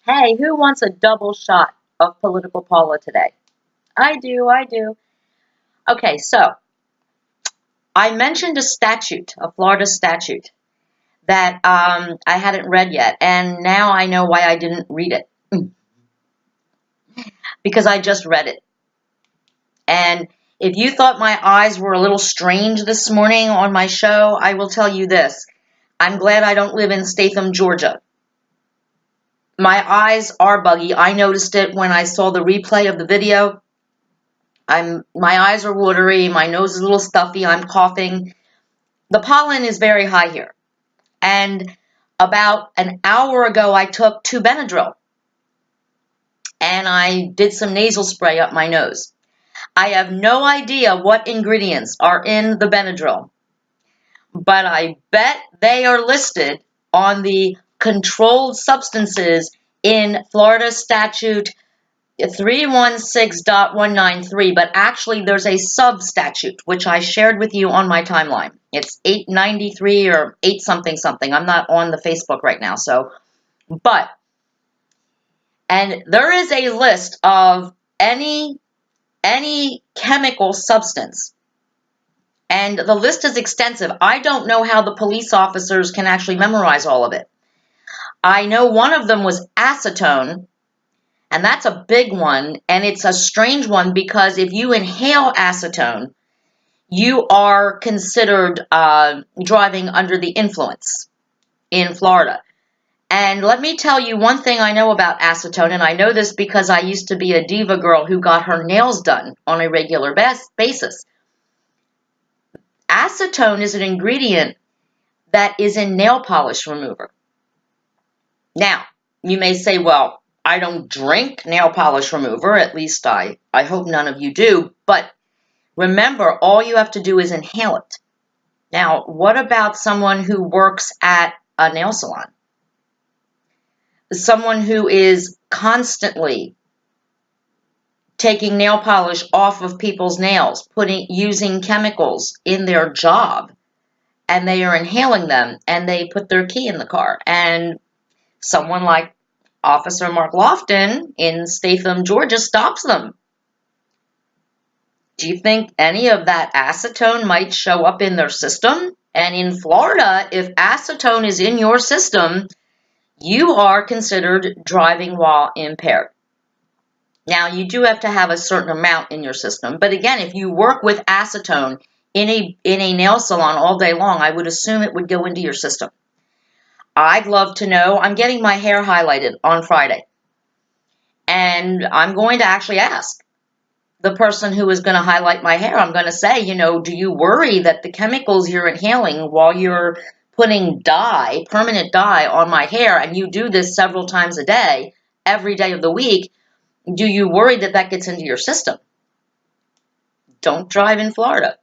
Hey, who wants a double shot of political Paula today? I do, I do. Okay, so I mentioned a Florida statute that I hadn't read yet, and now I know why I didn't read it. Because I just read it. And if you thought my eyes were a little strange this morning on my show, I will tell you this. I'm glad I don't live in Statham, Georgia. My eyes are buggy. I noticed it when I saw the replay of the video. My eyes are watery, my nose is a little stuffy, I'm coughing. The pollen is very high here. And about an hour ago, I took 2 Benadryl. And I did some nasal spray up my nose. I have no idea what ingredients are in the Benadryl. But I bet they are listed on the controlled substances in Florida statute 316.193, but actually there's a sub-statute, which I shared with you on my timeline. It's 893 or 8 something something. I'm not on the Facebook right now, and there is a list of any chemical substance, and the list is extensive. I don't know how the police officers can actually memorize all of it. I know one of them was acetone, and that's a big one, and it's a strange one because if you inhale acetone, you are considered driving under the influence in Florida. And let me tell you one thing I know about acetone, and I know this because I used to be a diva girl who got her nails done on a regular basis. Acetone is an ingredient that is in nail polish remover. Now, you may say, well, I don't drink nail polish remover, at least I hope none of you do, but remember, all you have to do is inhale it. Now, what about someone who works at a nail salon? Someone who is constantly taking nail polish off of people's nails, using chemicals in their job, and they are inhaling them, and they put their key in the car, and someone like Officer Mark Lofton in Statham, Georgia, stops them. Do you think any of that acetone might show up in their system? And in Florida, if acetone is in your system, you are considered driving while impaired. Now, you do have to have a certain amount in your system. But again, if you work with acetone in a nail salon all day long, I would assume it would go into your system. I'd love to know. I'm getting my hair highlighted on Friday. And I'm going to actually ask the person who is going to highlight my hair. I'm going to say, do you worry that the chemicals you're inhaling while you're putting dye, permanent dye, on my hair, and you do this several times a day, every day of the week, do you worry that that gets into your system? Don't drive in Florida.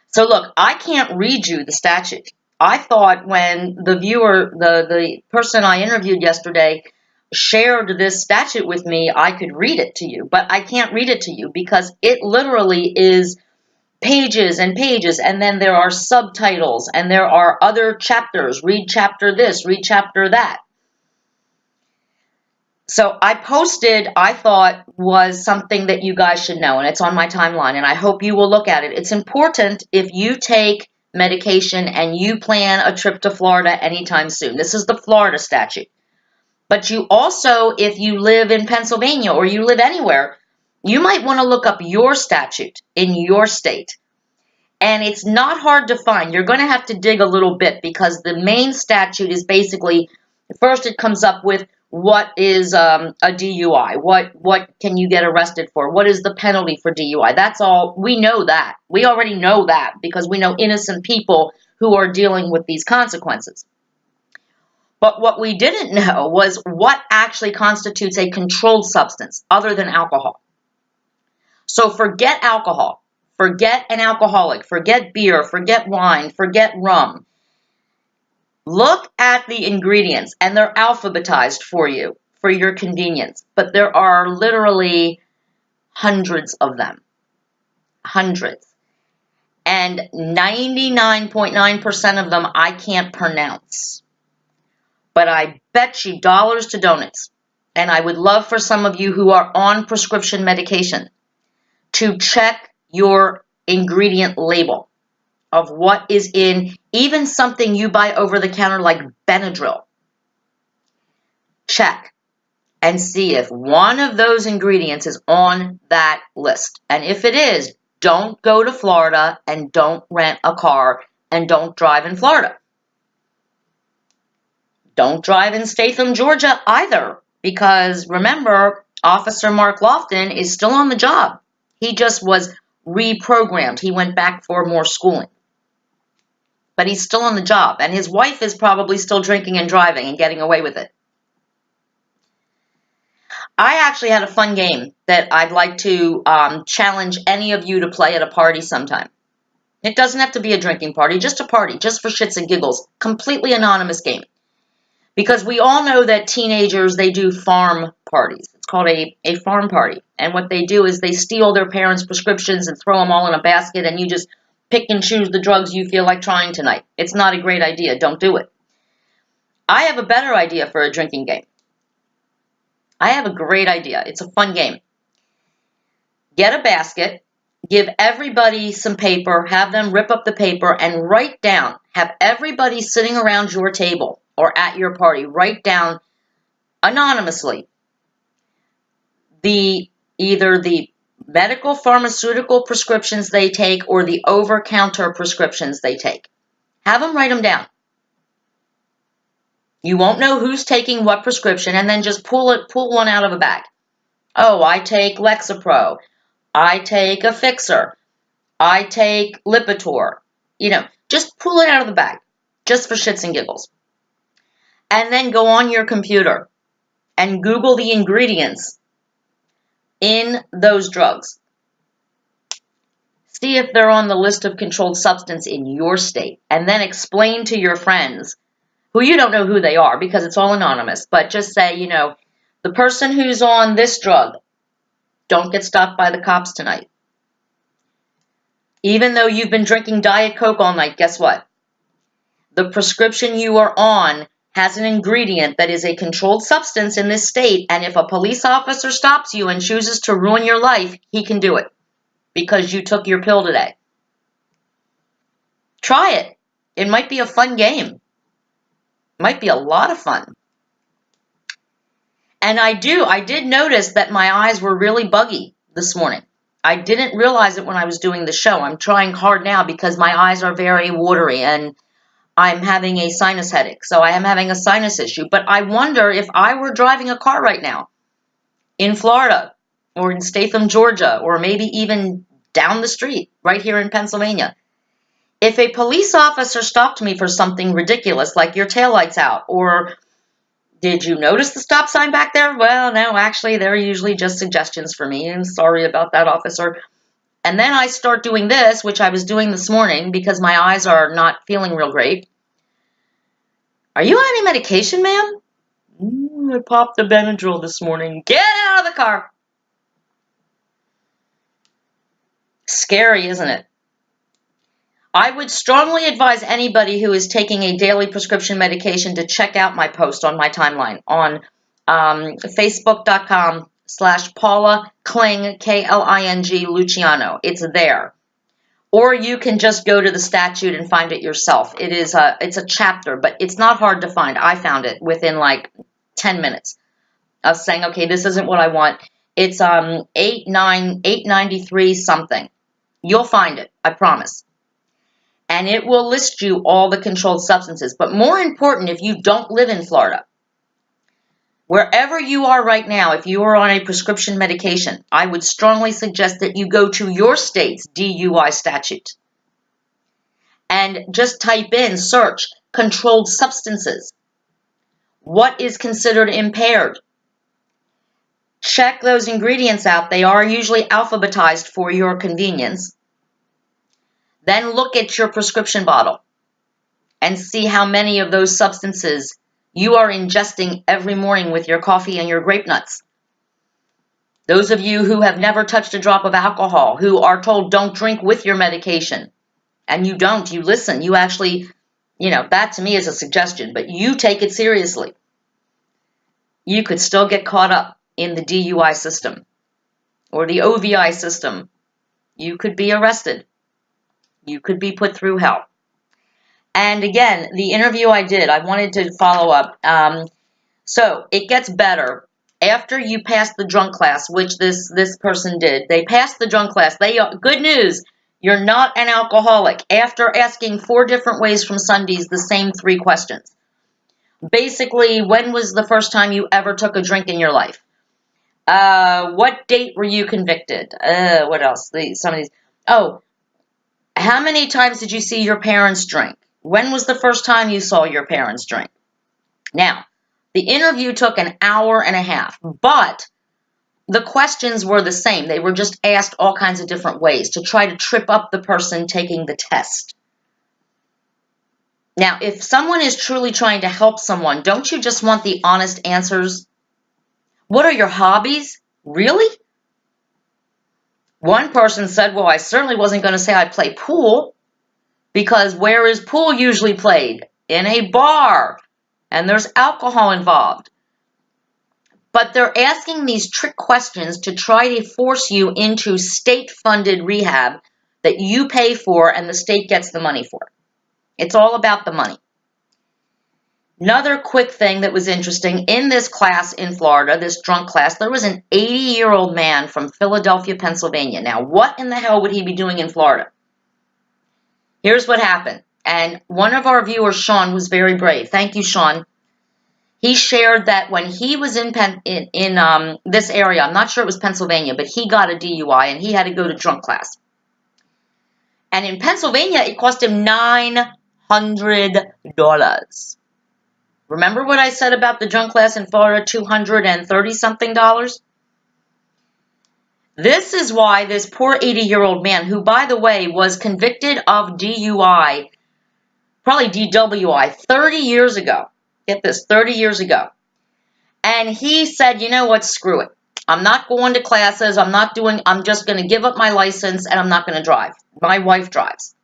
So look, I can't read you the statute. I thought when the person I interviewed yesterday shared this statute with me, I could read it to you, but I can't read it to you because it literally is pages and pages, and then there are subtitles, and there are other chapters. Read chapter this, read chapter that. So I posted, I thought was something that you guys should know, and it's on my timeline, and I hope you will look at it. It's important if you take medication and you plan a trip to Florida anytime soon. This is the Florida statute. But you also, if you live in Pennsylvania or you live anywhere, you might want to look up your statute in your state. And it's not hard to find. You're going to have to dig a little bit because the main statute is basically, first it comes up with what is a DUI, what can you get arrested for, what is the penalty for DUI. That's all. We know that. We already know that because we know innocent people who are dealing with these consequences. But what we didn't know was what actually constitutes a controlled substance other than alcohol. So forget alcohol, forget an alcoholic, forget beer, forget wine, forget rum. Look at the ingredients, and they're alphabetized for you, for your convenience. But there are literally hundreds of them. Hundreds. And 99.9% of them I can't pronounce. But I bet you dollars to donuts and I would love for some of you who are on prescription medication to check your ingredient label of what is in even something you buy over the counter like Benadryl. Check and see if one of those ingredients is on that list. And if it is, don't go to Florida and don't rent a car and don't drive in Florida. Don't drive in Statham, Georgia either, because remember, Officer Mark Lofton is still on the job. He just was reprogrammed. He went back for more schooling. But he's still on the job, and his wife is probably still drinking and driving and getting away with it. I actually had a fun game that I'd like to challenge any of you to play at a party sometime. It doesn't have to be a drinking party, just a party, just for shits and giggles. Completely anonymous game. Because we all know that teenagers, they do farm parties. It's called a farm party. And what they do is they steal their parents' prescriptions and throw them all in a basket, and you just pick and choose the drugs you feel like trying tonight. It's not a great idea. Don't do it. I have a better idea for a drinking game. I have a great idea. It's a fun game. Get a basket, give everybody some paper, have them rip up the paper and write down, have everybody sitting around your table or at your party, write down anonymously either the medical pharmaceutical prescriptions they take or the over-counter prescriptions they take. Have them write them down. You won't know who's taking what prescription, and then just pull one out of a bag. Oh, I take Lexapro. I take a Fixer. I take Lipitor. Just pull it out of the bag, just for shits and giggles. And then go on your computer and Google the ingredients in those drugs. See if they're on the list of controlled substance in your state, and then explain to your friends who you don't know who they are because it's all anonymous, but just say, the person who's on this drug, don't get stopped by the cops tonight. Even though you've been drinking Diet Coke all night, guess what? The prescription you are on has an ingredient that is a controlled substance in this state, and if a police officer stops you and chooses to ruin your life, he can do it because you took your pill today. Try it. It might be a fun game. Might be a lot of fun. And I did notice that my eyes were really buggy this morning. I didn't realize it when I was doing the show. I'm trying hard now because my eyes are very watery and I'm having a sinus headache. So I am having a sinus issue. But I wonder if I were driving a car right now in Florida or in Statham, Georgia, or maybe even down the street right here in Pennsylvania. If a police officer stopped me for something ridiculous, like your taillight's out, or did you notice the stop sign back there? Well, no, actually, they're usually just suggestions for me. I'm sorry about that, officer. And then I start doing this, which I was doing this morning because my eyes are not feeling real great. Are you on any medication, ma'am? I popped the Benadryl this morning. Get out of the car. Scary, isn't it? I would strongly advise anybody who is taking a daily prescription medication to check out my post on my timeline on facebook.com/Paula Kling, Kling, Luciano. It's there. Or you can just go to the statute and find it yourself. It's a chapter, but it's not hard to find. I found it within like 10 minutes of saying, okay, this isn't what I want. It's 893 something. You'll find it, I promise. And it will list you all the controlled substances. But more important, if you don't live in Florida, wherever you are right now, if you are on a prescription medication, I would strongly suggest that you go to your state's DUI statute and just type in, search, controlled substances. What is considered impaired? Check those ingredients out. They are usually alphabetized for your convenience. Then look at your prescription bottle and see how many of those substances you are ingesting every morning with your coffee and your grape nuts. Those of you who have never touched a drop of alcohol, who are told don't drink with your medication, and you don't, you listen, you actually, that to me is a suggestion, but you take it seriously. you could still get caught up in the DUI system or the OVI system. You could be arrested. You could be put through hell. And again, the interview I did, I wanted to follow up. So it gets better. After you pass the drunk class, which this person did, they passed the drunk class. Good news, you're not an alcoholic. After asking 4 different ways from Sundays, the same 3 questions. Basically, when was the first time you ever took a drink in your life? What date were you convicted? What else? Some of these. Oh, how many times did you see your parents drink? When was the first time you saw your parents drink? Now, the interview took an hour and a half, but the questions were the same. They were just asked all kinds of different ways to try to trip up the person taking the test. Now, if someone is truly trying to help someone, don't you just want the honest answers? What are your hobbies? Really? One person said, well, I certainly wasn't going to say I play pool, because where is pool usually played? In a bar, and there's alcohol involved. But they're asking these trick questions to try to force you into state-funded rehab that you pay for and the state gets the money for. It's all about the money. Another quick thing that was interesting, in this class in Florida, this drunk class, there was an 80-year-old man from Philadelphia, Pennsylvania. Now, what in the hell would he be doing in Florida? Here's what happened. And one of our viewers, Sean, was very brave. Thank you, Sean. He shared that when he was in this area, I'm not sure it was Pennsylvania, but he got a DUI and he had to go to drunk class. And in Pennsylvania, it cost him $900. Remember what I said about the drunk class in Florida, $230-something? This is why this poor 80-year-old man, who, by the way, was convicted of DUI, probably DWI, 30 years ago. Get this, 30 years ago. And he said, you know what, screw it. I'm not going to classes. I'm just going to give up my license and I'm not going to drive. My wife drives.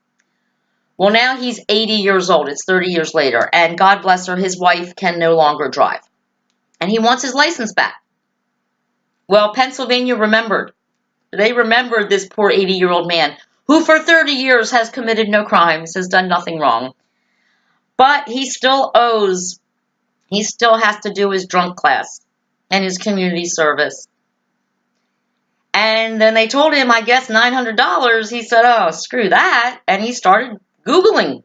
Well, now he's 80 years old. It's 30 years later. And God bless her, his wife can no longer drive. And he wants his license back. Well, Pennsylvania remembered. They remembered this poor 80-year-old man who for 30 years has committed no crimes, has done nothing wrong. But he still owes, he still has to do his drunk class and his community service. And then they told him, I guess, $900. He said, oh, screw that. And he started Googling.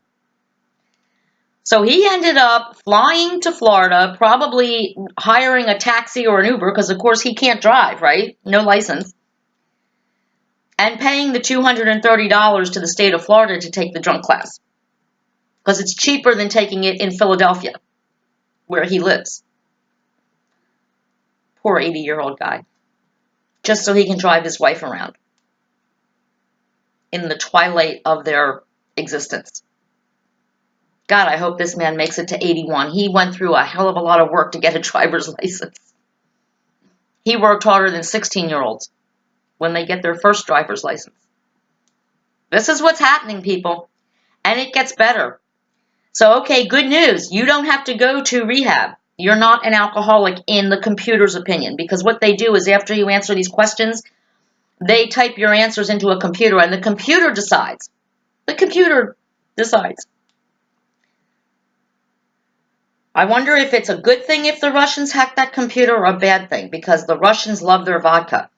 So he ended up flying to Florida, probably hiring a taxi or an Uber, because of course he can't drive, right? No license. And paying the $230 to the state of Florida to take the drunk class. Because it's cheaper than taking it in Philadelphia, where he lives. Poor 80-year-old guy. Just so he can drive his wife around in the twilight of their existence. God, I hope this man makes it to 81. He went through a hell of a lot of work to get a driver's license. He worked harder than 16-year-olds when they get their first driver's license. This is what's happening, people. And it gets better. So, okay, good news. You don't have to go to rehab. You're not an alcoholic in the computer's opinion. Because what they do is after you answer these questions, they type your answers into a computer and the computer decides. The computer decides. I wonder if it's a good thing if the Russians hack that computer or a bad thing, because the Russians love their vodka.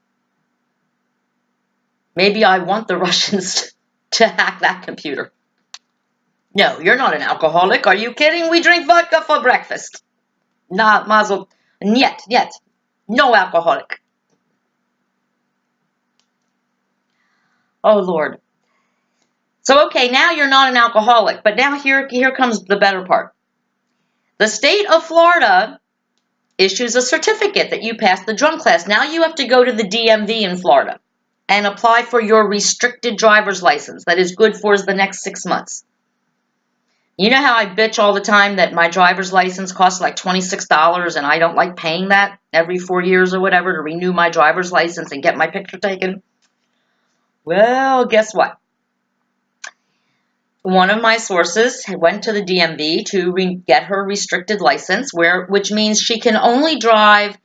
Maybe I want the Russians to hack that computer. No, you're not an alcoholic. Are you kidding? We drink vodka for breakfast. Nah, mazel. Yet. No alcoholic. Oh, Lord. So, okay, now you're not an alcoholic. But now here comes the better part. The state of Florida issues a certificate that you passed the drunk class. Now you have to go to the DMV in Florida and apply for your restricted driver's license that is good for the next 6 months. You know how I bitch all the time that my driver's license costs like $26 and I don't like paying that every 4 years or whatever to renew my driver's license and get my picture taken? Well, guess what? one of my sources went to the DMV to get her restricted license, which means she can only drive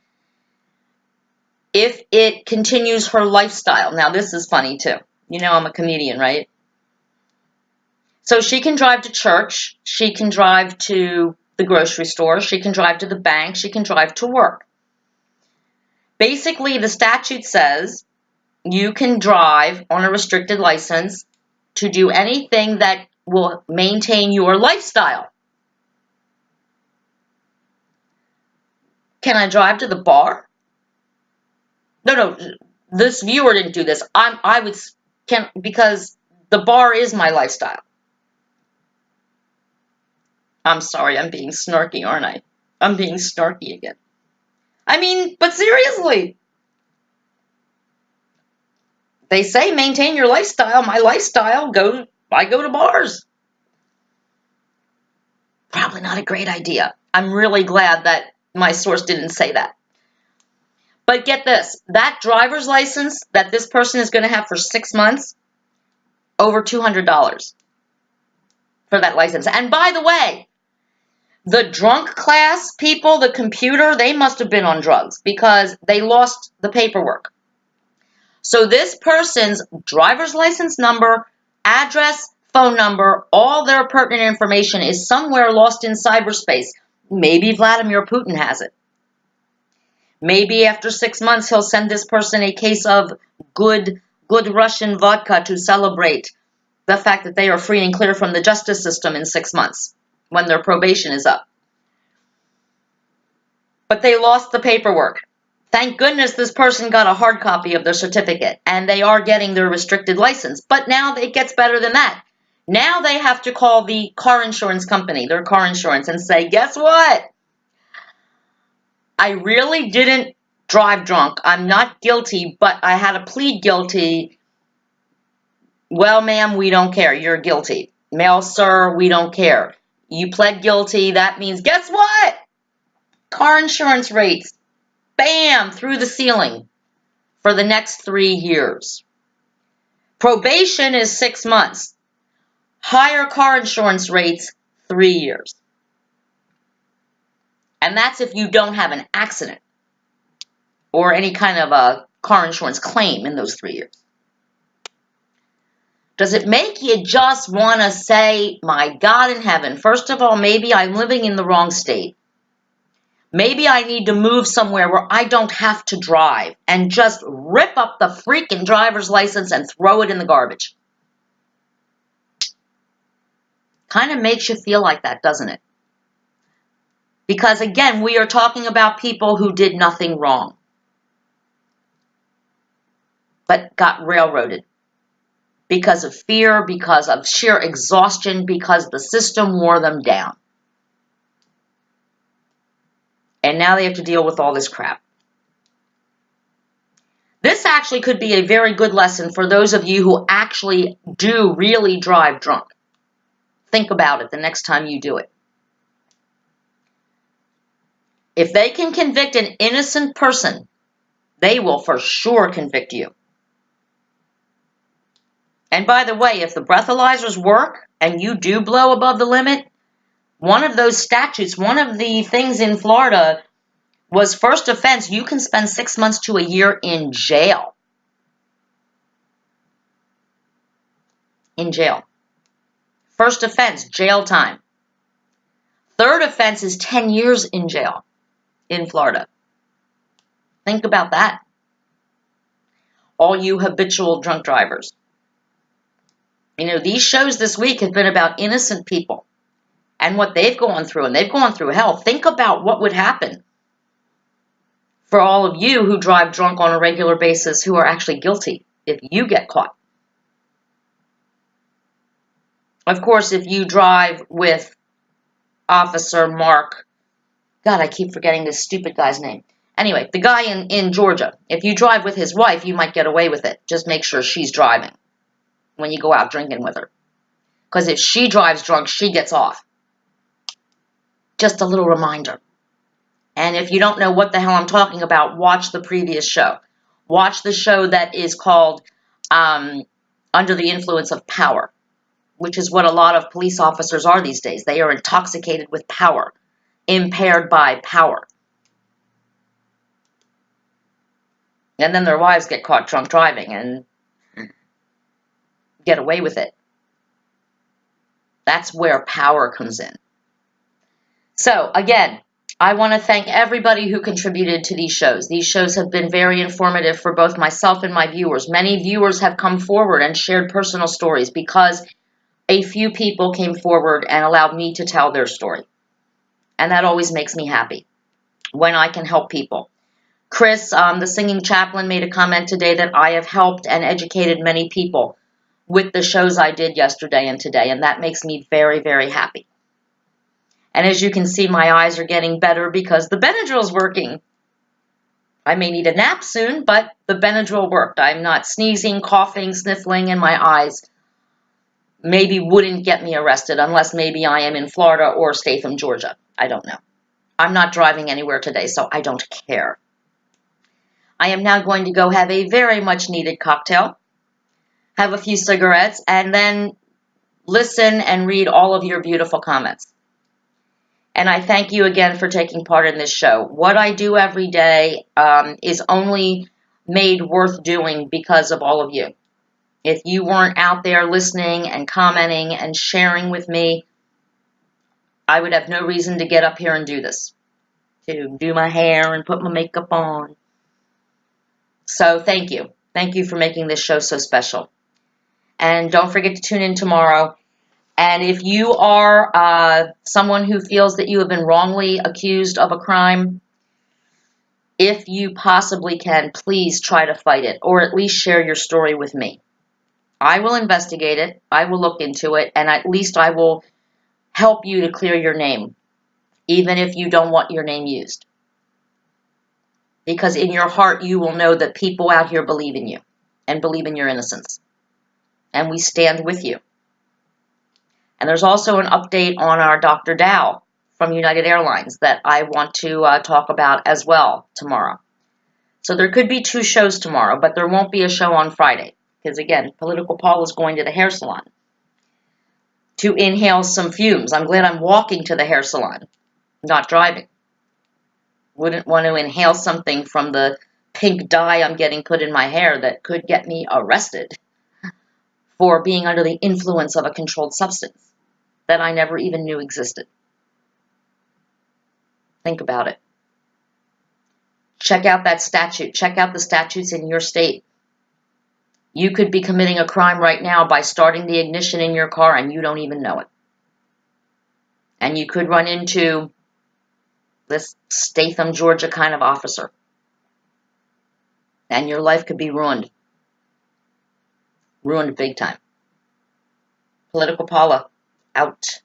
if it continues her lifestyle. Now, this is funny, too. You know I'm a comedian, right? So she can drive to church. She can drive to the grocery store. She can drive to the bank. She can drive to work. Basically, the statute says you can drive on a restricted license to do anything that will maintain your lifestyle. Can I drive to the bar? No, this viewer didn't do this. Because the bar is my lifestyle. I'm sorry, I'm being snarky, aren't I? I'm being snarky again. I mean, but seriously. They say maintain your lifestyle. My lifestyle, I go to bars. Probably not a great idea. I'm really glad that my source didn't say that. But get this, that driver's license that this person is going to have for 6 months, over $200 for that license. And by the way, the drunk class people, the computer, they must have been on drugs because they lost the paperwork. So this person's driver's license number, address, phone number, all their pertinent information is somewhere lost in cyberspace. Maybe Vladimir Putin has it. Maybe after 6 months, he'll send this person a case of good Russian vodka to celebrate the fact that they are free and clear from the justice system in 6 months when their probation is up. But they lost the paperwork. Thank goodness this person got a hard copy of their certificate, and they are getting their restricted license. But now it gets better than that. Now they have to call the car insurance company, their car insurance, and say, guess what? I really didn't drive drunk. I'm not guilty, but I had to plead guilty. Well, ma'am, we don't care. You're guilty. Ma'am, sir, we don't care. You pled guilty. That means, guess what? Car insurance rates, bam, through the ceiling for the next 3 years. Probation is 6 months. Higher car insurance rates, 3 years. And that's if you don't have an accident or any kind of a car insurance claim in those 3 years. Does it make you just want to say, my God in heaven, first of all, maybe I'm living in the wrong state. Maybe I need to move somewhere where I don't have to drive and just rip up the freaking driver's license and throw it in the garbage. Kind of makes you feel like that, doesn't it? Because again, we are talking about people who did nothing wrong, but got railroaded because of fear, because of sheer exhaustion, because the system wore them down. And now they have to deal with all this crap. This actually could be a very good lesson for those of you who actually do really drive drunk. Think about it the next time you do it. If they can convict an innocent person, they will for sure convict you. And by the way, if the breathalyzers work and you do blow above the limit, one of those statutes, one of the things in Florida was first offense, you can spend 6 months to a year in jail. In jail. First offense, jail time. Third offense is 10 years in jail in Florida. Think about that. All you habitual drunk drivers. You know, these shows this week have been about innocent people and what they've gone through, and they've gone through hell. Think about what would happen for all of you who drive drunk on a regular basis who are actually guilty if you get caught. Of course, if you drive with Officer Mark, God, I keep forgetting this stupid guy's name. Anyway, the guy in Georgia, if you drive with his wife, you might get away with it. Just make sure she's driving when you go out drinking with her. Because if she drives drunk, she gets off. Just a little reminder. And if you don't know what the hell I'm talking about, watch the previous show. Watch the show that is called Under the Influence of Power. which is what a lot of police officers are these days. They are intoxicated with power, impaired by power. And then their wives get caught drunk driving and get away with it. That's where power comes in. So, again, I want to thank everybody who contributed to these shows. These shows have been very informative for both myself and my viewers. Many viewers have come forward and shared personal stories because a few people came forward and allowed me to tell their story. And that always makes me happy when I can help people. Chris, the singing chaplain, made a comment today that I have helped and educated many people with the shows I did yesterday and today, and that makes me very, very happy. And as you can see, my eyes are getting better because the Benadryl's working. I may need a nap soon, but the Benadryl worked. I'm not sneezing, coughing, sniffling, and my eyes maybe wouldn't get me arrested unless maybe I am in Florida or Statham, Georgia. I don't know. I'm not driving anywhere today, so I don't care. I am now going to go have a very much needed cocktail, have a few cigarettes, and then listen and read all of your beautiful comments. And I thank you again for taking part in this show. What I do every day is only made worth doing because of all of you. If you weren't out there listening and commenting and sharing with me, I would have no reason to get up here and do this, to do my hair and put my makeup on. So thank you. Thank you for making this show so special. And don't forget to tune in tomorrow. And if you are someone who feels that you have been wrongly accused of a crime, if you possibly can, please try to fight it, or at least share your story with me. I will investigate it, I will look into it, and at least I will help you to clear your name, even if you don't want your name used. Because in your heart, you will know that people out here believe in you and believe in your innocence. And we stand with you. And there's also an update on our Dr. Dow from United Airlines that I want to talk about as well tomorrow. So there could be 2 shows tomorrow, but there won't be a show on Friday. Because again, Political Paula is going to the hair salon to inhale some fumes. I'm glad I'm walking to the hair salon, not driving. Wouldn't want to inhale something from the pink dye I'm getting put in my hair that could get me arrested for being under the influence of a controlled substance that I never even knew existed. Think about it. Check out that statute. Check out the statutes in your state. You could be committing a crime right now by starting the ignition in your car and you don't even know it. And you could run into this Statham, Georgia kind of officer. And your life could be ruined. Ruined big time. Political Paula, out.